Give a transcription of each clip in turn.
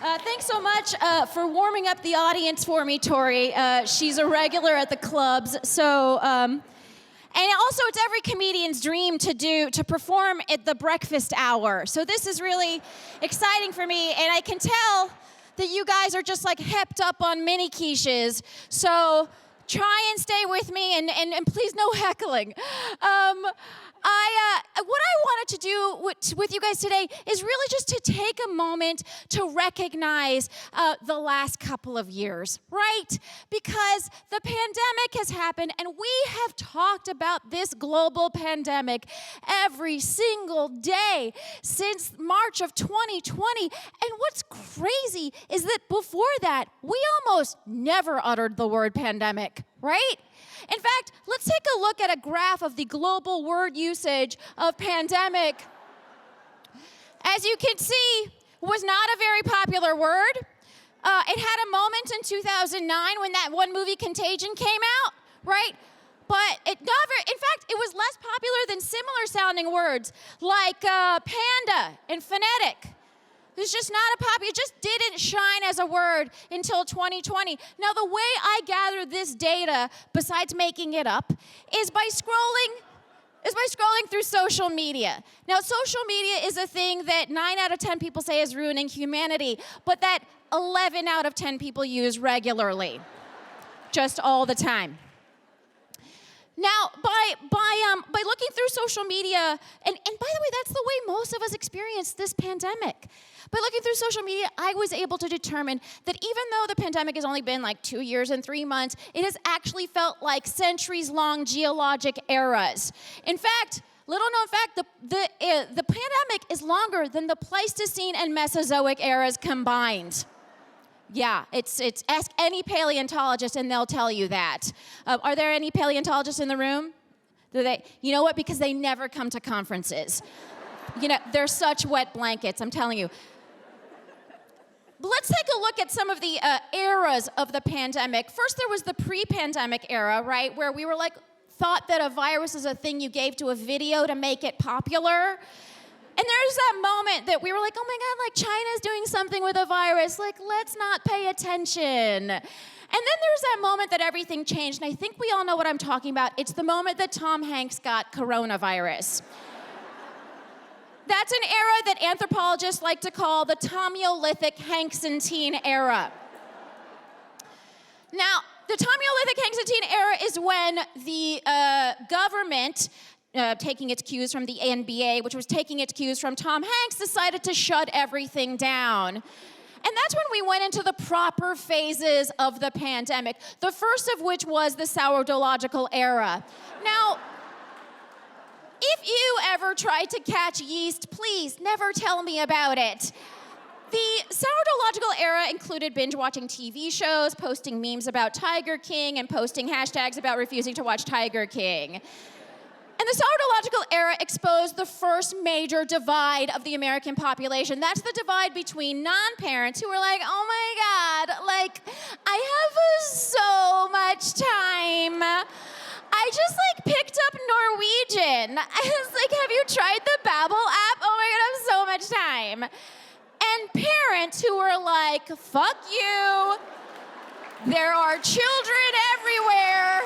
Thanks so much for warming up the audience for me, Tory. She's a regular at the clubs, so... and also, it's every comedian's dream to perform at the breakfast hour. So this is really exciting for me, and I can tell that you guys are just like hepped up on mini quiches. So try and stay with me, and please no heckling. What I wanted to do with you guys today is really just to take a moment to recognize the last couple of years, right? Because the pandemic has happened, and we have talked about this global pandemic every single day since March of 2020. And what's crazy is that before that, we almost never uttered the word pandemic, right? In fact, let's take a look at a graph of the global word usage of pandemic. As you can see, it was not a very popular word. It had a moment in 2009 when that one movie Contagion came out, right? But it never, in fact, it was less popular than similar sounding words like panda and phonetic. It was just not it just didn't shine as a word until 2020. Now, the way I gather this data, besides making it up, is by scrolling through social media. Now, social media is a thing that 9 out of 10 people say is ruining humanity, but that 11 out of 10 people use regularly, just all the time. Now, by looking through social media, and by the way, that's the way most of us experienced this pandemic. By looking through social media, I was able to determine that even though the pandemic has only been like 2 years and 3 months, it has actually felt like centuries-long geologic eras. In fact, little known fact, the pandemic is longer than the Pleistocene and Mesozoic eras combined. Yeah, it's ask any paleontologist and they'll tell you that. Are there any paleontologists in the room? You know what? Because they never come to conferences. You know, they're such wet blankets, I'm telling you. But let's take a look at some of the eras of the pandemic. First, there was the pre-pandemic era, right, where we were thought that a virus is a thing you gave to a video to make it popular. And there's that moment that we were like, oh my God, China's doing something with a virus. Let's not pay attention. And then there's that moment that everything changed. And I think we all know what I'm talking about. It's the moment that Tom Hanks got coronavirus. That's an era that anthropologists like to call the Tomiolithic Hanksentine era. Now, the Tomiolithic Hanksentine era is when the government, taking its cues from the NBA, which was taking its cues from Tom Hanks, decided to shut everything down. And that's when we went into the proper phases of the pandemic, the first of which was the sourdological era. Now, if you ever tried to catch yeast, please never tell me about it. The sourdological era included binge-watching TV shows, posting memes about Tiger King, and posting hashtags about refusing to watch Tiger King. And the sourdological era exposed the first major divide of the American population. That's the divide between non-parents who were like, oh my God, I have so much time. I just picked up Norwegian. I was like, have you tried the Babbel app? Oh my God, I have so much time. And parents who were like, fuck you. There are children everywhere.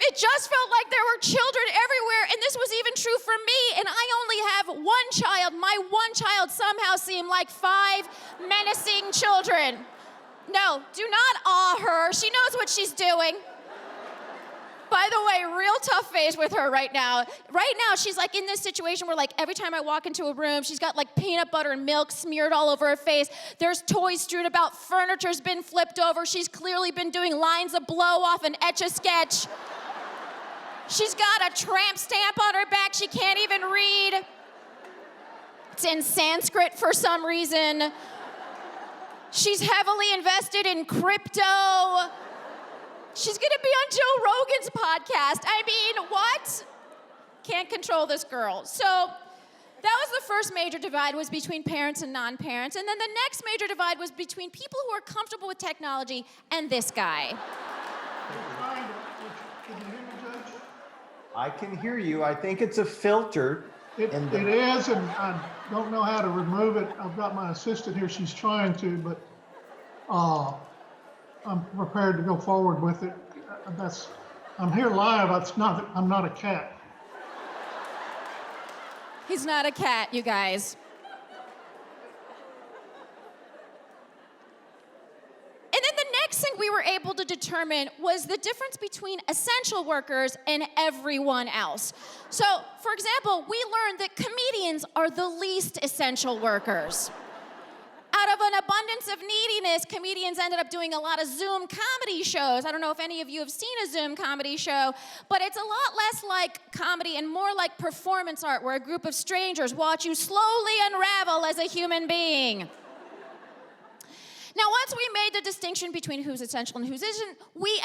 It just felt like there were children everywhere, and this was even true for me, and I only have one child. My one child somehow seemed like 5 menacing children. No, do not awe her. She knows what she's doing. By the way, real tough phase with her right now. Right now, she's in this situation where every time I walk into a room, she's got peanut butter and milk smeared all over her face. There's toys strewn about, furniture's been flipped over. She's clearly been doing lines of blow off and Etch-a-Sketch. She's got a tramp stamp on her back she can't even read. It's in Sanskrit for some reason. She's heavily invested in crypto. She's gonna be on Joe Rogan's podcast. I mean, what? Can't control this girl. So that was the first major divide, was between parents and non-parents. And then the next major divide was between people who are comfortable with technology and this guy. I can hear you. I think it's a filter. It is, and I don't know how to remove it. I've got my assistant here. She's trying to, but I'm prepared to go forward with it. I'm here live. I'm not a cat. He's not a cat, you guys. And then the next thing we were able to determine was the difference between essential workers and everyone else. So, for example, we learned that comedians are the least essential workers. Out of an abundance of neediness, comedians ended up doing a lot of Zoom comedy shows. I don't know if any of you have seen a Zoom comedy show, but it's a lot less like comedy and more like performance art, where a group of strangers watch you slowly unravel as a human being. Now, once we made the distinction between who's essential and who's isn't, we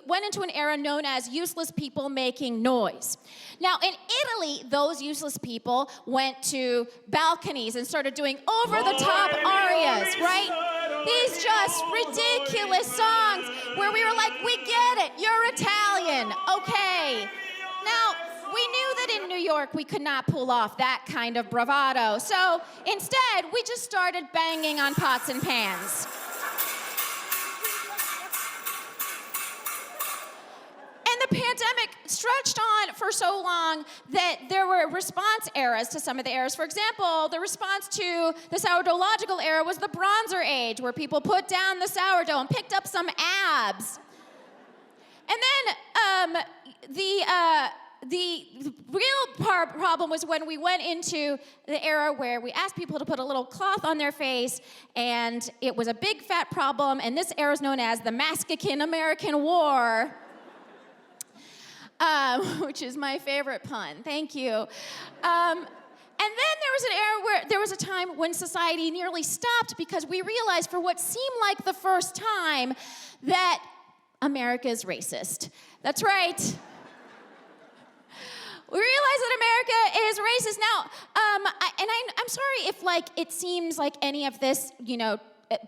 went into an era known as useless people making noise. Now, in Italy, those useless people went to balconies and started doing over-the-top arias, right? These just ridiculous songs where we were like, we get it, you're Italian, okay. Now, we knew that in New York we could not pull off that kind of bravado, so instead we just started banging on pots and pans. And the pandemic stretched on for so long that there were response eras to some of the eras. For example, the response to the sourdough-logical era was the Bronzer Age, where people put down the sourdough and picked up some abs. And then the real problem was when we went into the era where we asked people to put a little cloth on their face, and it was a big fat problem, and this era is known as the Manic American War, which is my favorite pun. Thank you. And then there was an era where there was a time when society nearly stopped because we realized for what seemed like the first time that America is racist. That's right. We realize that America is racist. Now, I'm sorry if it seems like any of this,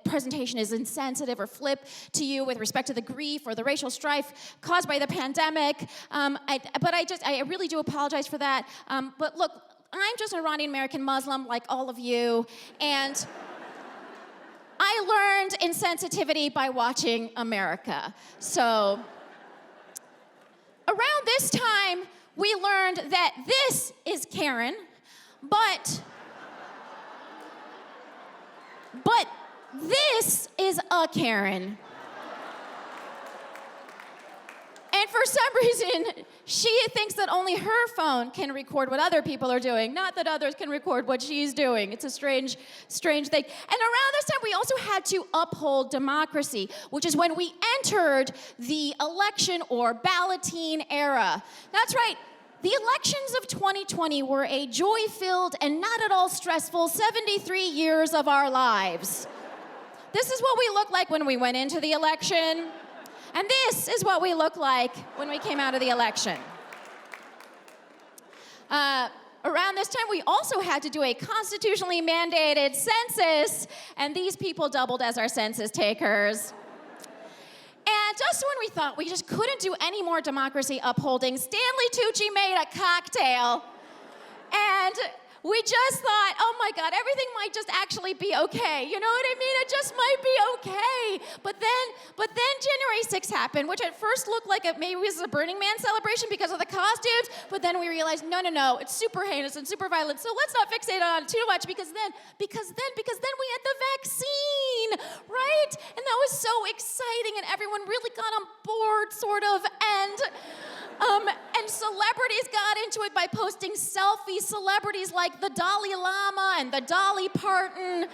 presentation is insensitive or flip to you with respect to the grief or the racial strife caused by the pandemic. I really do apologize for that. But look, I'm just an Iranian American Muslim like all of you, and I learned insensitivity by watching America. So around this time, we learned that this is Karen, but this is a Karen. And for some reason, she thinks that only her phone can record what other people are doing, not that others can record what she's doing. It's a strange thing. And around this time, we also had to uphold democracy, which is when we entered the election or balloting era. That's right. The elections of 2020 were a joy-filled and not at all stressful 73 years of our lives. This is what we looked like when we went into the election, and this is what we looked like when we came out of the election. Around this time, we also had to do a constitutionally mandated census, and these people doubled as our census takers. And just when we thought we just couldn't do any more democracy upholding, Stanley Tucci made a cocktail. And we just thought, oh my God, everything might just actually be okay. You know what I mean? It just might be okay. But then January 6th happened, which at first looked like maybe it was a Burning Man celebration because of the costumes. But then we realized, no, it's super heinous and super violent. So let's not fixate on it too much because then we had the vaccine, right? And that was so exciting, and everyone really got on board, sort of. And celebrities got into it by posting selfies. Celebrities like the Dalai Lama and the Dolly Parton. And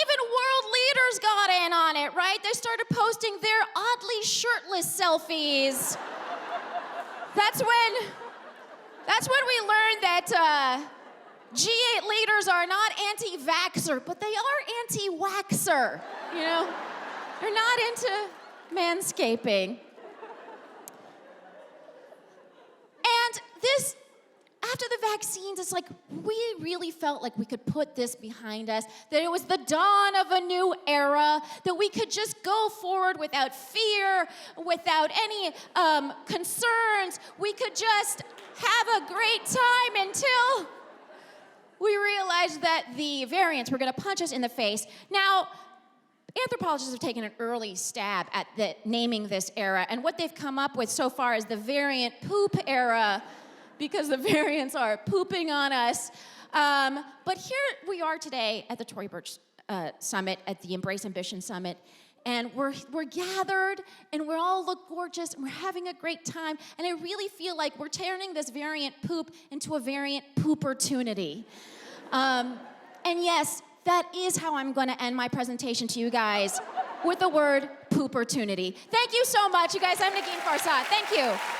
even world leaders got in on it, right? They started posting their oddly shirtless selfies. That's when we learned that G8 leaders are not anti-vaxxer, but they are anti-waxer, They're not into manscaping. And after the vaccines, it's like we really felt like we could put this behind us, that it was the dawn of a new era, that we could just go forward without fear, without any concerns. We could just have a great time until we realized that the variants were going to punch us in the face. Now, anthropologists have taken an early stab at naming this era, and what they've come up with so far is the variant poop era, because the variants are pooping on us. But here we are today at the Tory Burch Summit, at the Embrace Ambition Summit, and we're gathered, and we all look gorgeous, and we're having a great time, and I really feel like we're turning this variant poop into a variant poopertunity. And yes, that is how I'm going to end my presentation to you guys, with the word poopertunity. Thank you so much, you guys. I'm Negin Farsad. Thank you.